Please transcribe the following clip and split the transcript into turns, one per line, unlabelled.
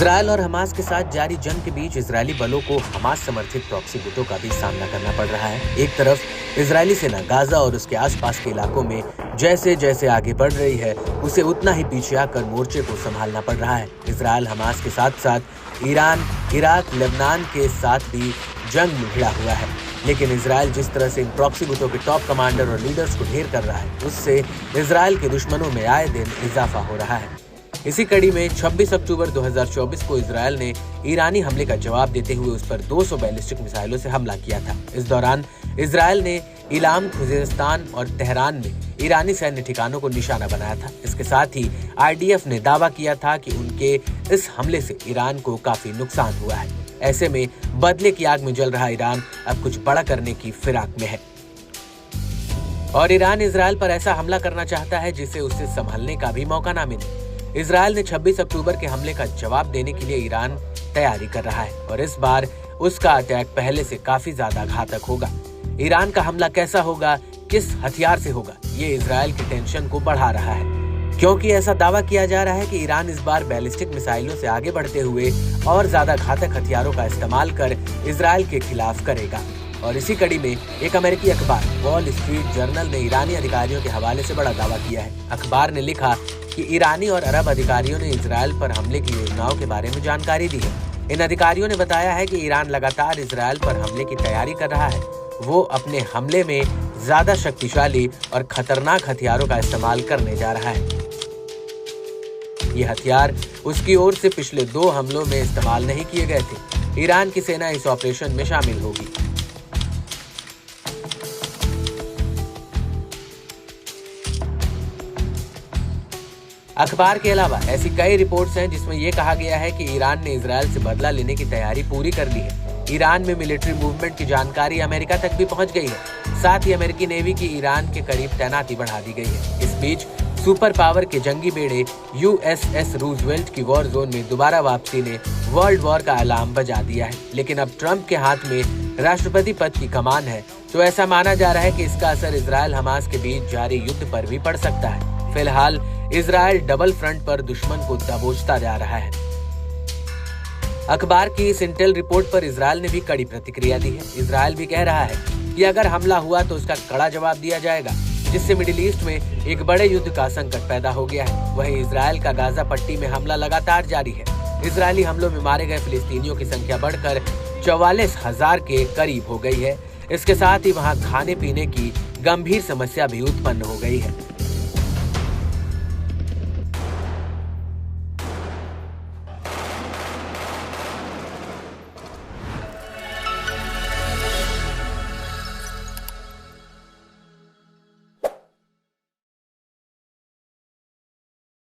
Israel और Hamas के साथ जारी जंग के बीच इजरायली बलों को हमास समर्थित प्रॉक्सी गुटों का भी सामना करना पड़ रहा है। एक तरफ इजरायली सेना गाजा और उसके आसपास के इलाकों में जैसे जैसे आगे बढ़ रही है, उसे उतना ही पीछे आकर मोर्चे को संभालना पड़ रहा है। इजरायल हमास के साथ साथ ईरान, इराक, लेबनान के साथ भी जंग में भिड़ा हुआ है। लेकिन इजरायल जिस तरह से इन प्रॉक्सी गुटों के टॉप कमांडर और लीडर्स को ढेर कर रहा है, उससे इजरायल के दुश्मनों में आए दिन इजाफा हो रहा है। इसी कड़ी में 26 अक्टूबर 2024 को इजरायल ने ईरानी हमले का जवाब देते हुए उस पर 200 बैलिस्टिक मिसाइलों से हमला किया था। इस दौरान इजरायल ने इलाम, खुजेस्तान और तेहरान में ईरानी सैन्य ठिकानों को निशाना बनाया था। इसके साथ ही IDF ने दावा किया था कि उनके इस हमले से ईरान को काफी नुकसान हुआ है। ऐसे में बदले की आग में जल रहा ईरान अब कुछ बड़ा करने की फिराक में है और ईरान इजरायल पर ऐसा हमला करना चाहता है जिसे उसे संभलने का भी मौका ना मिले। इजरायल ने 26 अक्टूबर के हमले का जवाब देने के लिए ईरान तैयारी कर रहा है और इस बार उसका अटैक पहले से काफी ज्यादा घातक होगा। ईरान का हमला कैसा होगा, किस हथियार से होगा, ये इजरायल की टेंशन को बढ़ा रहा है, क्योंकि ऐसा दावा किया जा रहा है कि ईरान इस बार बैलिस्टिक मिसाइलों से आगे बढ़ते हुए और ज्यादा घातक हथियारों का इस्तेमाल कर इजरायल के खिलाफ करेगा। और इसी कड़ी में एक अमेरिकी अखबार वॉल स्ट्रीट जर्नल ने ईरानी अधिकारियों के हवाले से बड़ा दावा किया है। अखबार ने लिखा कि ईरानी और अरब अधिकारियों ने इजरायल पर हमले की योजनाओं के बारे में जानकारी दी है। इन अधिकारियों ने बताया है कि ईरान लगातार इजरायल पर हमले की तैयारी कर रहा है। वो अपने हमले में ज्यादा शक्तिशाली और खतरनाक हथियारों का इस्तेमाल करने जा रहा है। ये हथियार उसकी ओर से पिछले 2 हमलों में इस्तेमाल नहीं किए गए थे। ईरान की सेना इस ऑपरेशन में शामिल होगी। अखबार के अलावा ऐसी कई रिपोर्ट्स हैं जिसमें यह कहा गया है कि ईरान ने इजरायल से बदला लेने की तैयारी पूरी कर ली है। ईरान में मिलिट्री मूवमेंट की जानकारी अमेरिका तक भी पहुंच गई है। साथ ही अमेरिकी नेवी की ईरान के करीब तैनाती बढ़ा दी गई है। इस बीच सुपर पावर के जंगी बेड़े USS रूजवेल्ट की वॉर जोन में दोबारा वापसी ने वर्ल्ड वॉर का अलार्म बजा दिया है। लेकिन अब ट्रंप के हाथ में राष्ट्रपति पद की कमान है, तो ऐसा माना जा रहा है कि इसका असर इजरायल हमास के बीच जारी युद्ध पर भी पड़ सकता है। फिलहाल इजरायल डबल फ्रंट पर दुश्मन को दबोचता जा रहा है। अखबार की इस इंटेल रिपोर्ट पर इजरायल ने भी कड़ी प्रतिक्रिया दी है। इजरायल भी कह रहा है कि अगर हमला हुआ तो उसका कड़ा जवाब दिया जाएगा, जिससे मिडिल ईस्ट में एक बड़े युद्ध का संकट पैदा हो गया है। वहीं इजरायल का गाजा पट्टी में हमला लगातार जारी है। इजरायली हमलों में मारे गए फिलिस्तीनियों की संख्या बढ़कर 44,000 के करीब हो गई है। इसके साथ ही वहां खाने पीने की गंभीर समस्या भी उत्पन्न हो गई है।